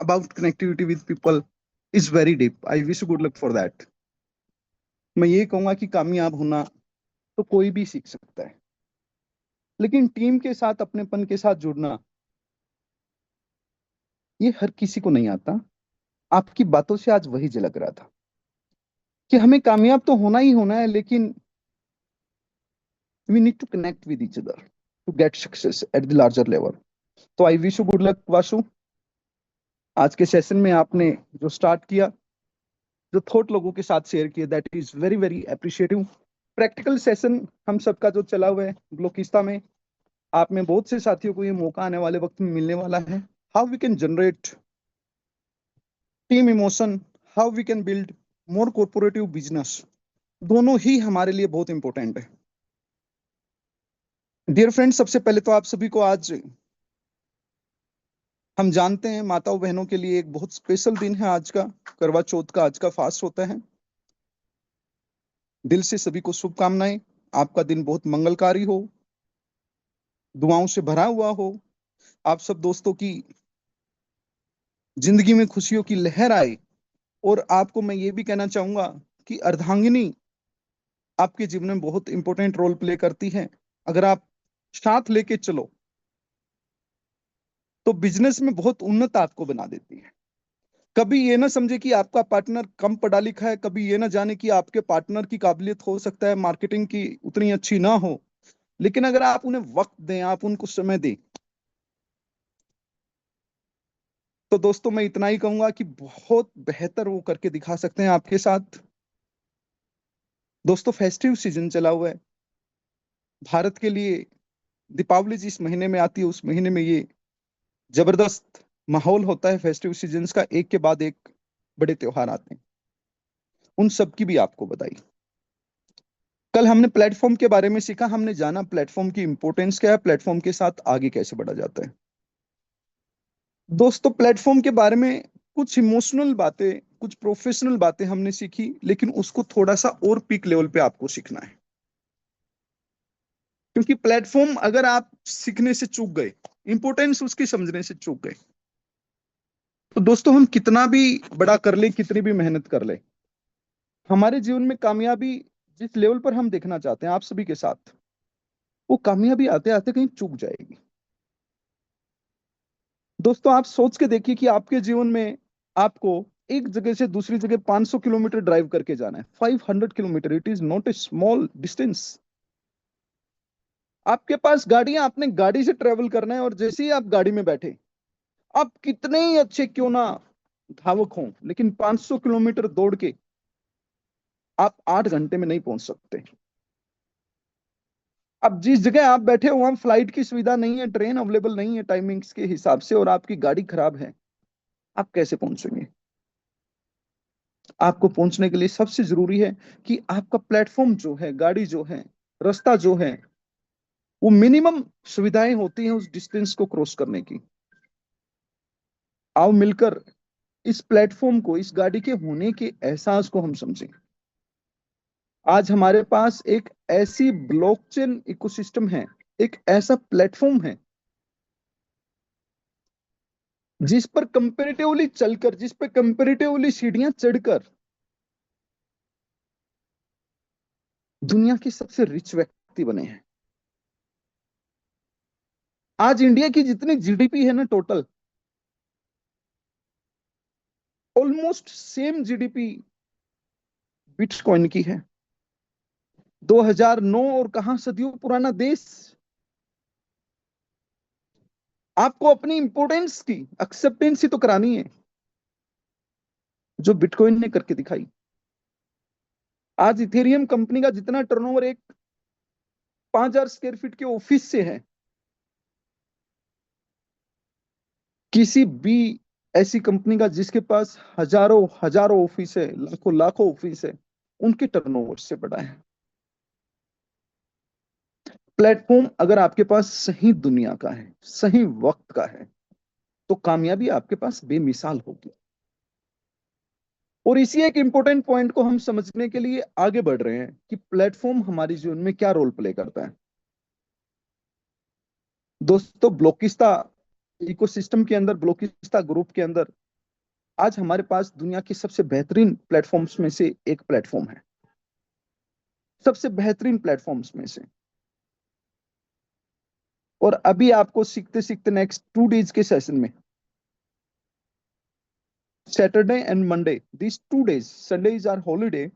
about connectivity with people is very deep. I wish you good luck for that. मैं ये कहूंगा कि कामयाब होना तो कोई भी सीख सकता है, लेकिन टीम के साथ अपनेपन के साथ जुड़ना ये हर किसी को नहीं आता। आपकी बातों से आज वही झलक रहा था कि हमें कामयाब तो होना ही होना है, लेकिन we need to connect with each other to get success at the larger level. तो I wish you good luck Vasu. आज के सेशन में आपने जो स्टार्ट किया, जो थॉट लोगों के साथ शेयर किया, that is very very appreciative. Practical session हम सबका जो चला हुआ है ब्लॉकिस्ता में, आप में बहुत से साथियों को ये मौका आने वाले वक्त में मिलने वाला है। How we can generate team emotion, how we can build more corporative business, दोनों ही हमारे लिए बहुत इंपॉर्टेंट है। डियर फ्रेंड्स, सबसे पहले तो आप सभी को आज हम जानते हैं माताओं बहनों के लिए एक बहुत स्पेशल दिन है आज का, करवा चौथ का आज का फास्ट होता है। दिल से सभी को शुभकामनाएं। आपका दिन बहुत मंगलकारी हो, दुआओं से भरा हुआ हो। आप सब दोस्तों की जिंदगी में खुशियों की लहर आए। और आपको मैं ये भी कहना चाहूंगा कि अर्धांगिनी आपके जीवन में बहुत इंपॉर्टेंट रोल प्ले करती है। अगर आप साथ लेके चलो तो बिजनेस में बहुत उन्नत आपको बना देती है। कभी ये ना समझे कि आपका पार्टनर कम पढ़ा लिखा है, कभी ये ना जाने कि आपके पार्टनर की काबिलियत हो सकता है मार्केटिंग की उतनी अच्छी ना हो, लेकिन अगर आप उन्हें वक्त दें, आप उनको समय दें, तो दोस्तों मैं इतना ही कहूंगा कि बहुत बेहतर वो करके दिखा सकते हैं आपके साथ। दोस्तों, फेस्टिव सीजन चला हुआ है भारत के लिए। दीपावली जिस महीने में आती है उस महीने में ये जबरदस्त माहौल होता है फेस्टिव सीजन्स का, एक के बाद एक बड़े त्योहार आते हैं। उन सब की भी आपको बधाई। कल हमने प्लेटफॉर्म के बारे में सीखा, हमने जाना प्लेटफॉर्म की इंपॉर्टेंस क्या है, प्लेटफॉर्म के साथ आगे कैसे बढ़ा जाता है। दोस्तों, प्लेटफॉर्म के बारे में कुछ इमोशनल बातें, कुछ प्रोफेशनल बातें हमने सीखी, लेकिन उसको थोड़ा सा और पीक लेवल पे आपको सीखना है। क्योंकि प्लेटफॉर्म अगर आप सीखने से चूक गए, इंपॉर्टेंस उसकी समझने से चूक गए, तो दोस्तों हम कितना भी बड़ा कर ले, कितनी भी मेहनत कर ले, हमारे जीवन में कामयाबी जिस लेवल पर हम देखना चाहते हैं आप सभी के साथ, वो कामयाबी आते आते कहीं चूक जाएगी। दोस्तों, आप सोच के देखिए कि आपके जीवन में आपको एक जगह से दूसरी जगह 500 किलोमीटर ड्राइव करके जाना है। 500 kilometre, it is not a small distance. आपके पास गाड़ियां, आपने गाड़ी से ट्रेवल करना है, और जैसे ही आप गाड़ी में बैठे, आप कितने ही अच्छे क्यों ना धावक हों, लेकिन 500 किलोमीटर दौड़ के आप 8 घंटे में नहीं पहुंच सकते। अब जिस जगह आप बैठे हो वहां फ्लाइट की सुविधा नहीं है, ट्रेन अवेलेबल नहीं है टाइमिंग्स के हिसाब से, और आपकी गाड़ी खराब है, आप कैसे पहुंचेंगे? आपको पहुंचने के लिए सबसे जरूरी है कि आपका प्लेटफॉर्म जो है, गाड़ी जो है, रास्ता जो है, वो मिनिमम सुविधाएं होती हैं उस डिस्टेंस को क्रॉस करने की। आओ मिलकर इस प्लेटफॉर्म को, इस गाड़ी के होने के एहसास को हम समझें। आज हमारे पास एक ऐसी ब्लॉकचेन इकोसिस्टम है, एक ऐसा प्लेटफॉर्म है जिस पर कंपेरेटिवली चलकर, जिस पर कंपेरेटिवली सीढ़ियां चढ़कर दुनिया के सबसे रिच व्यक्ति बने हैं। आज इंडिया की जितनी जीडीपी है ना total, almost same GDP bitcoin की है। 2009 और कहां सदियों पुराना देश। आपको अपनी इंपोर्टेंस की एक्सेप्टेंस ही तो करानी है, जो बिटकॉइन ने करके दिखाई। आज इथेरियम कंपनी का जितना टर्नओवर एक 5,000 स्क्वायर फीट के ऑफिस से है, किसी भी ऐसी कंपनी का जिसके पास हजारों हजारों ऑफिस है, लाखों लाखों ऑफिस है, उनके टर्नओवर से बड़ा है। प्लेटफॉर्म अगर आपके पास सही दुनिया का है, सही वक्त का है, तो कामयाबी आपके पास बेमिसाल होगी। और इसी एक इंपॉर्टेंट पॉइंट को हम समझने के लिए आगे बढ़ रहे हैं कि प्लेटफॉर्म हमारे जीवन में क्या रोल प्ले करता है। दोस्तों, ब्लॉकिस्ता इकोसिस्टम के अंदर, ब्लॉकिस्ता ग्रुप के अंदर आज हमारे पास दुनिया के सबसे बेहतरीन प्लेटफॉर्म्स में से एक प्लेटफॉर्म है, सबसे बेहतरीन प्लेटफॉर्म्स में से। और अभी आपको सीखते सीखते नेक्स्ट 2 डेज के सेशन में, Saturday and Monday, this 2 days, Sunday is our holiday,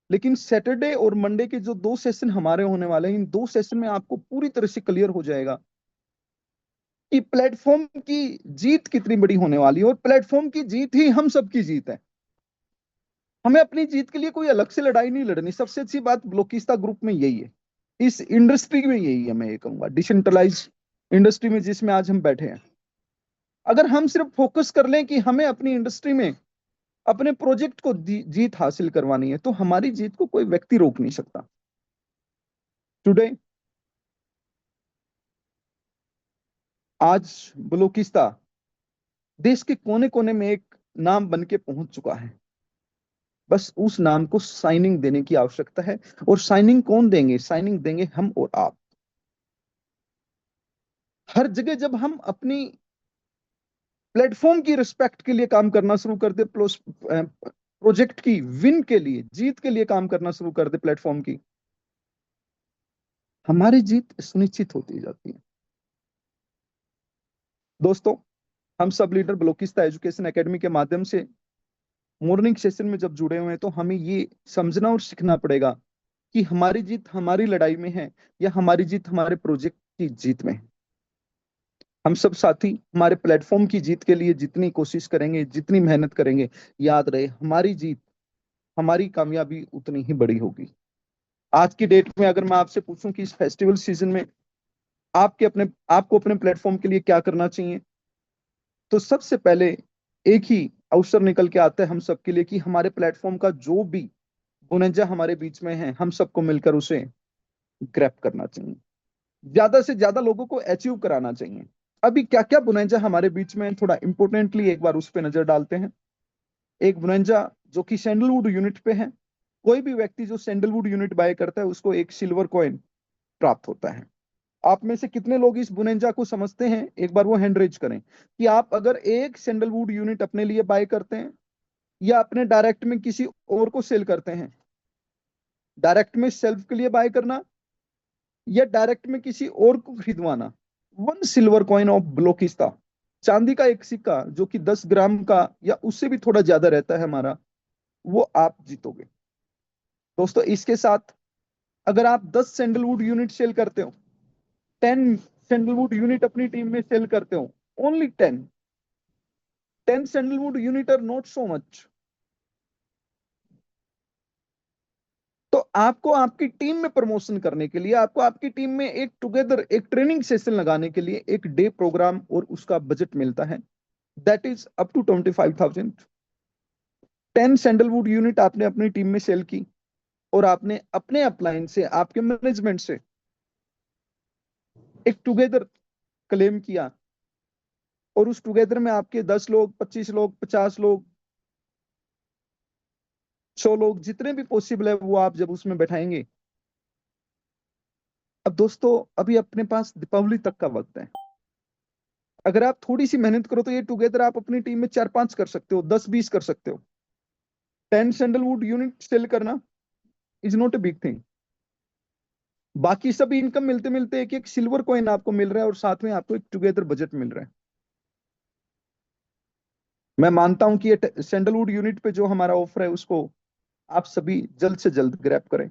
लेकिन सैटरडे और मंडे के जो 2 सेशन हमारे होने वाले हैं, इन 2 सेशन में आपको पूरी तरह से क्लियर हो जाएगा कि प्लेटफॉर्म की जीत कितनी बड़ी होने वाली है। और प्लेटफॉर्म की जीत ही हम सबकी जीत है। हमें अपनी जीत के लिए कोई अलग से लड़ाई नहीं लड़नी। सबसे अच्छी बात ब्लोकिस्ता ग्रुप में यही है, इस इंडस्ट्री में यही है। मैं ये कहूंगा डिसेंट्रलाइज इंडस्ट्री में जिसमें आज हम बैठे हैं, अगर हम सिर्फ फोकस कर लें कि हमें अपनी इंडस्ट्री में अपने प्रोजेक्ट को जीत हासिल करवानी है, तो हमारी जीत को कोई व्यक्ति रोक नहीं सकता। टुडे, आज बलूचिस्तान देश के कोने कोने में एक नाम बन के पहुंच चुका है। बस उस नाम को साइनिंग देने की आवश्यकता है। और साइनिंग कौन देंगे? साइनिंग देंगे हम और आप। हर जगह जब हम अपनी प्लेटफॉर्म की रिस्पेक्ट के लिए काम करना शुरू कर दे, प्रोजेक्ट की विन के लिए, जीत के लिए काम करना शुरू कर दे प्लेटफॉर्म की, हमारी जीत सुनिश्चित होती जाती है। दोस्तों, हम सब लीडर बलूचिस्तान एजुकेशन एकेडमी के माध्यम से मॉर्निंग सेशन में जब जुड़े हुए हैं, तो हमें ये समझना और सीखना पड़ेगा कि हमारी जीत हमारी लड़ाई में है या हमारी जीत हमारे प्रोजेक्ट की जीत में है। हम सब साथी हमारे प्लेटफॉर्म की जीत के लिए जितनी कोशिश करेंगे, जितनी मेहनत करेंगे, याद रहे हमारी जीत, हमारी कामयाबी उतनी ही बड़ी होगी। आज की डेट में अगर मैं आपसे पूछूं कि इस फेस्टिवल सीजन में आपको अपने प्लेटफॉर्म के लिए क्या करना चाहिए, तो सबसे पहले एक ही अवसर निकल के आता है हम सबके लिए कि हमारे प्लेटफॉर्म का जो भी बुनजा हमारे बीच में है, हम सबको मिलकर उसे ग्रैब करना चाहिए, ज्यादा से ज्यादा लोगों को अचीव कराना चाहिए। अभी क्या क्या बुनजा हमारे बीच में, थोड़ा इंपोर्टेंटली एक बार उस पर नजर डालते हैं। एक बुनजा जो कि सैंडलवुड यूनिट पे है। कोई भी व्यक्ति जो सैंडलवुड यूनिट बाय करता है, उसको एक सिल्वर कॉइन प्राप्त होता है। आप में से कितने लोग इस बुनेंजा को समझते हैं? एक बार वो हैंड रेज करें कि आप अगर एक सैंडलवुड यूनिट अपने लिए बाय करते हैं या अपने डायरेक्ट में किसी और को सेल करते हैं। डायरेक्ट में सेल्फ के लिए बाय करना या डायरेक्ट में किसी और को खरीदवाना। 1 सिल्वर कॉइन ऑफ ब्लोकिस्ता, चांदी का एक सिक्का जो कि 10 ग्राम का या उससे भी थोड़ा ज्यादा रहता है हमारा, वो आप जीतोगे। दोस्तों, इसके साथ अगर आप 10 सैंडलवुड यूनिट सेल करते हो, 10 सैंडलवुड यूनिट अपनी टीम में सेल करते हो, only 10 sandalwood unit are not so much, तो आपको आपकी टीम में प्रमोशन करने के लिए, आपको आपकी टीम में एक टुगेदर एक ट्रेनिंग सेशन लगाने के लिए एक डे प्रोग्राम और उसका बजट मिलता है, that is up to 25,000। 10 sandalwood unit आपने अपनी टीम में सेल की और आपने अपने अपलाइन से, आपके मैनेजमेंट से एक टुगेदर क्लेम किया, और उस टुगेदर में आपके 10 लोग, 25 लोग, 50 लोग, 100 लोग, जितने भी पॉसिबल है वो आप जब उसमें बैठाएंगे। अब दोस्तों, अभी अपने पास दीपावली तक का वक्त है। अगर आप थोड़ी सी मेहनत करो तो ये टुगेदर आप अपनी टीम में 4-5 कर सकते हो, 10-20 कर सकते हो। 10 सैंडलवुड यूनिट सेल करना is not a big thing. बाकी सब इनकम मिलते मिलते एक एक सिल्वर कॉइन आपको मिल रहा है और साथ में आपको एक टुगेदर बजट मिल रहा है। मैं मानता हूं कि ये सैंडलवुड यूनिट पे जो हमारा ऑफर है, उसको आप सभी जल्द से जल्द ग्रैब करें।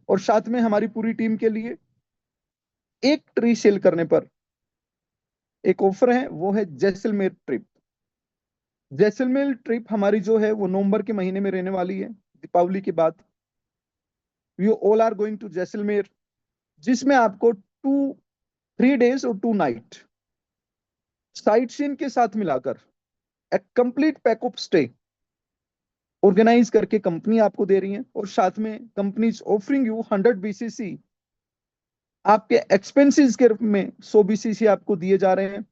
और साथ में हमारी पूरी टीम के लिए एक ट्री सेल करने पर एक ऑफर है, वो है जैसलमेर ट्रिप। जैसलमेर ट्रिप हमारी जो है वो नवंबर के महीने में रहने वाली है, दीपावली के बाद। We all are going to Jaisalmer, जिसमें आपको 3 डेज और 2 नाइट साइट सीन के साथ मिलाकर एक complete pack of stay organise करके कंपनी आपको दे रही है। और साथ में कंपनी ऑफरिंग यू 100 BCC, आपके एक्सपेंसेस के रूप में 100 BCC आपको दिए जा रहे हैं।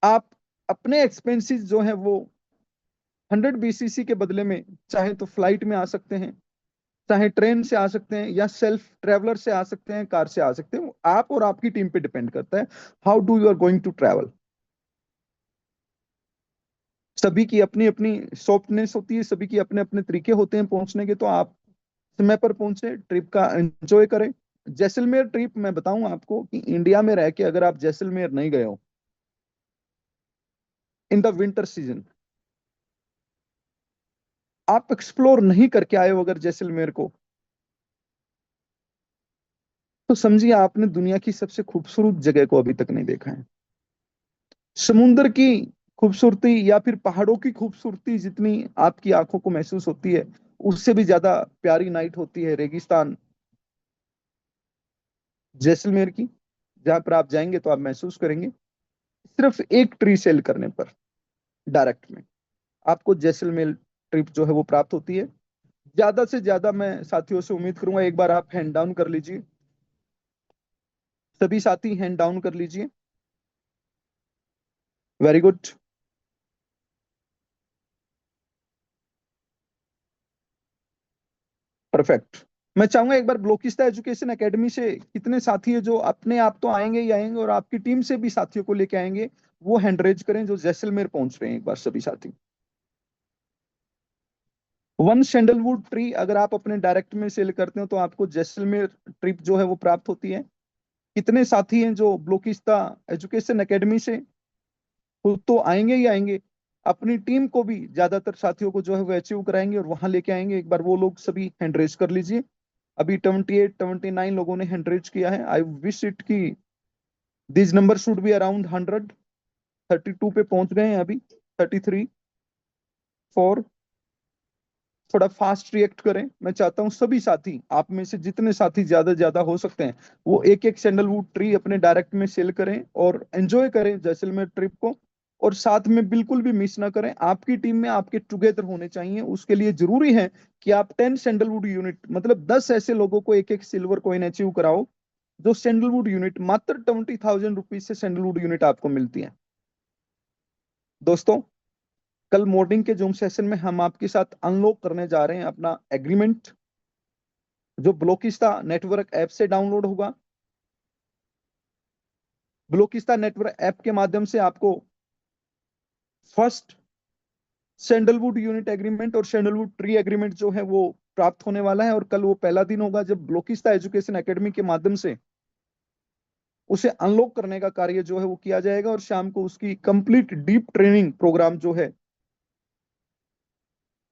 आप अपने एक्सपेंसेस जो है वो 100 BCC के बदले में चाहे तो फ्लाइट में आ सकते हैं, चाहे ट्रेन से आ सकते हैं, या सेल्फ ट्रेवलर से आ सकते हैं, कार से आ सकते हैं। आप और आपकी टीम पे डिपेंड करता है how do you are going to travel. सभी की अपनी अपनी सॉफ्टनेस होती है, सभी की अपने अपने तरीके होते हैं पहुंचने के। तो आप समय पर पहुंचे, ट्रिप का एंजॉय करें। जैसलमेर ट्रिप मैं बताऊं आपको कि इंडिया में रह के अगर आप जैसलमेर नहीं गए हो इन द विंटर सीजन, आप एक्सप्लोर नहीं करके आए हो अगर जैसलमेर को, तो समझिए आपने दुनिया की सबसे खूबसूरत जगह को अभी तक नहीं देखा है। समुद्र की खूबसूरती या फिर पहाड़ों की खूबसूरती जितनी आपकी आंखों को महसूस होती है, उससे भी ज्यादा प्यारी नाइट होती है रेगिस्तान जैसलमेर की, जहां पर आप जाएंगे तो आप महसूस करेंगे सिर्फ एक ट्री सेल करने पर डायरेक्ट में आपको जैसलमेर ट्रिप जो है वो प्राप्त होती है। ज्यादा से ज्यादा मैं साथियों से उम्मीद करूंगा एक बार आप हैंड डाउन कर लीजिए, सभी साथी हैंड डाउन कर लीजिए। Very good. परफेक्ट। मैं चाहूंगा एक बार ब्लोकिस्ता एजुकेशन एकेडमी से कितने साथी है जो अपने आप तो आएंगे ही आएंगे और आपकी टीम से भी साथियों को लेके आएंगे, वो हैंड रेज करें जो जैसलमेर पहुंच रहे हैं एक बार सभी साथी। वन सैंडलवुड ट्री अगर आप अपने डायरेक्ट में सेल करते हो तो आपको जैसलमेर ट्रिप जो है वो प्राप्त होती है। कितने साथी हैं जो ब्लोकिस्ता एजुकेशन एकेडमी से खुद तो आएंगे ही आएंगे, अपनी टीम को भी ज्यादातर साथियों को जो है वो अचीव कराएंगे और वहां लेके आएंगे, एक बार वो लोग सभी हैंड रेज कर लीजिए। अभी 28 29 लोगों ने हैंड रेज किया है। आई विश इट की this number should be around 100। 32 पे पहुंच गए हैं अभी, 33 4। थोड़ा फास्ट रिएक्ट करें। मैं चाहता हूं सभी साथी, आप में से जितने साथी ज्यादा ज्यादा हो सकते हैं, वो एक एक सैंडलवुड ट्री अपने डायरेक्ट में सेल करें और एंजॉय करें जैसलमेर ट्रिप को। और साथ में बिल्कुल भी मिस ना करें, आपकी टीम में आपके टुगेदर होने चाहिए। उसके लिए जरूरी है कि आप 10 सैंडलवुड यूनिट, मतलब 10 ऐसे लोगों को एक एक सिल्वर कॉइन अचीव कराओ जो सैंडलवुड यूनिट मात्र 20,000 रुपीज से सैंडलवुड यूनिट आपको मिलती है। दोस्तों, कल मॉर्निंग के जूम सेशन में हम आपके साथ अनलॉक करने जा रहे हैं अपना एग्रीमेंट, जो ब्लोकिस्ता नेटवर्क ऐप से डाउनलोड होगा। ब्लोकिस्ता नेटवर्क ऐप के माध्यम से आपको फर्स्ट सैंडलवुड यूनिट एग्रीमेंट और सैंडलवुड ट्री एग्रीमेंट जो है वो प्राप्त होने वाला है। और कल वो पहला दिन होगा जब ब्लोकिस्ता एजुकेशन एकेडमी के माध्यम से उसे अनलॉक करने का कार्य जो है वो किया जाएगा, और शाम को उसकी कंप्लीट डीप ट्रेनिंग प्रोग्राम जो है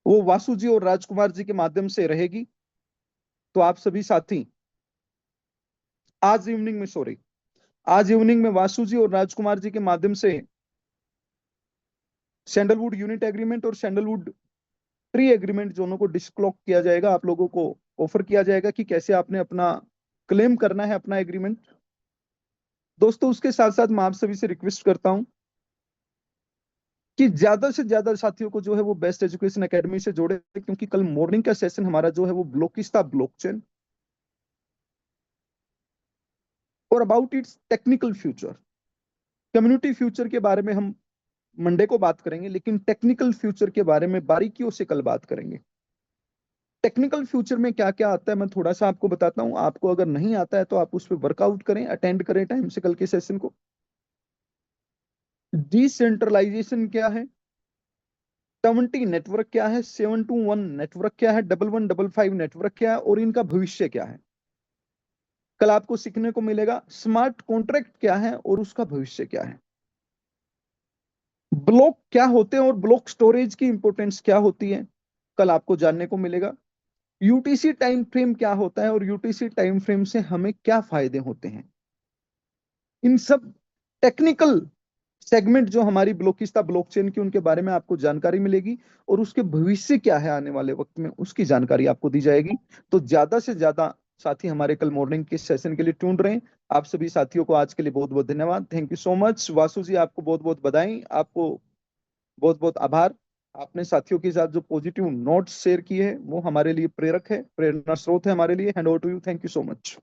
वो वासु जी और राजकुमार जी के माध्यम से रहेगी। तो आप सभी साथी आज इवनिंग में, सॉरी, आज इवनिंग में वासु जी और राजकुमार जी के माध्यम से सैंडलवुड यूनिट एग्रीमेंट और सैंडलवुड ट्री एग्रीमेंट दोनों को डिस्क्लोक किया जाएगा। आप लोगों को ऑफर किया जाएगा कि कैसे आपने अपना क्लेम करना है अपना एग्रीमेंट। दोस्तों, उसके साथ साथ मैं आप सभी से रिक्वेस्ट करता हूं कि ज्यादा से ज्यादा साथियों को जो है वो बेस्ट एजुकेशन एकेडमी से जोड़े, क्योंकि कल मॉर्निंग का सेशन हमारा जो है वो ब्लोकिस्ता ब्लॉकचेन और about it's technical future. Community future के बारे में हम मंडे को बात करेंगे, लेकिन टेक्निकल फ्यूचर के बारे में बारीकियों से कल बात करेंगे। टेक्निकल फ्यूचर में क्या क्या आता है मैं थोड़ा सा आपको बताता हूं। आपको अगर नहीं आता है तो आप उस पर वर्कआउट करें, अटेंड करें टाइम से कल के सेशन को। डिसेंट्रलाइजेशन क्या है, 70 नेटवर्क क्या है, 721 नेटवर्क क्या है, 1155 नेटवर्क क्या है और इनका भविष्य क्या है, कल आपको सीखने को मिलेगा। स्मार्ट कॉन्ट्रैक्ट क्या है और उसका भविष्य क्या है, ब्लॉक क्या होते हैं और ब्लॉक स्टोरेज की इंपॉर्टेंस क्या होती है, कल आपको जानने को मिलेगा। यूटीसी टाइम फ्रेम क्या होता है और यूटीसी टाइम फ्रेम से हमें क्या फायदे होते हैं, इन सब टेक्निकल सेगमेंट जो हमारी ब्लॉकिस्ता ब्लॉकचेन की, उनके बारे में आपको जानकारी मिलेगी। और उसके भविष्य क्या है आने वाले वक्त में, उसकी जानकारी आपको दी जाएगी। तो ज्यादा से ज्यादा साथी हमारे कल मॉर्निंग के सेशन के लिए ट्यून रहे। आप सभी साथियों को आज के लिए बहुत बहुत धन्यवाद। Thank you so much. Vasu ji, आपको बहुत बहुत बधाई, आपको बहुत बहुत आभार। आपने साथियों के साथ जो पॉजिटिव नोट्स शेयर किए हैं वो हमारे लिए प्रेरक है, प्रेरणा स्रोत है हमारे लिए। Hand over to you. Thank you so much.